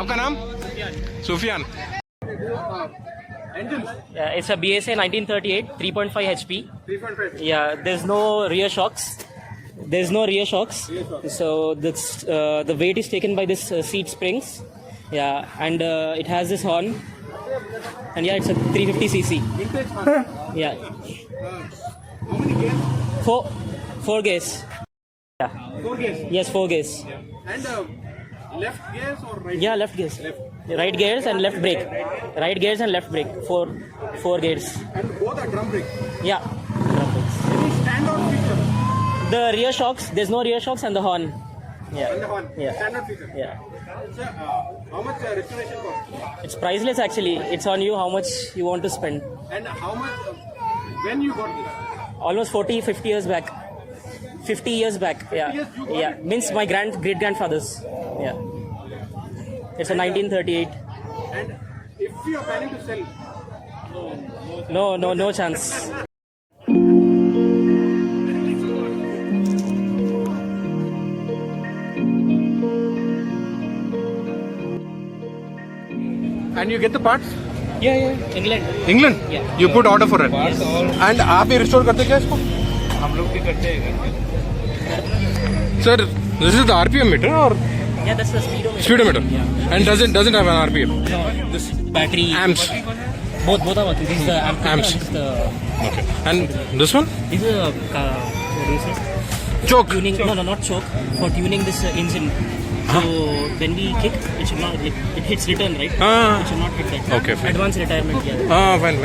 आपका नाम? Sufiyan. Engine? Yeah, it's a BSA 1938, 3.5 HP. 3.5. Yeah, there's no rear shocks. So the weight is taken by this seat springs. Yeah, and it has this horn. And yeah, it's a 350cc. Vintage horn. Yeah, How many gears? four gears. 4 gears. Yes, 4 gears. And left gears or right? Yeah, left gears. Left. Right gears and left brake. Right gears and left brake. Four gears. And both are drum brake. Yeah. Drum brakes. Any standout feature? The rear shocks. There's no rear shocks and the horn. Yeah. And the horn. Yeah. Standout feature. Yeah. Sir, how much restoration cost? It's priceless actually. It's on you how much you want to spend. And how much? When you got this? Almost 40, 50 years back. 50 years back. Yeah. years you got Yeah. it? Means my great grandfathers. Yeah. It's a 1938. And if you are planning to sell, No chance. and you get the parts? Yeah. England. England? Yeah. You put order for it. Yes. And आप ही restore करते क्या इसको? हम लोग भी करते हैं. Sir, this is the RPM meter or Yeah, that's the speedometer. speedometer? Yeah. And doesn't have an RPM? No, this battery. Amps. Both are working. This is the amp. Amps. This is the. Okay. And this one? This is a. What do you say? Choke. Tuning. No, not choke. For tuning this engine. So when we kick, it should not. It hits return, right? Ah. It should not hit that. Okay, fine. Advanced retirement. Yeah. Fine.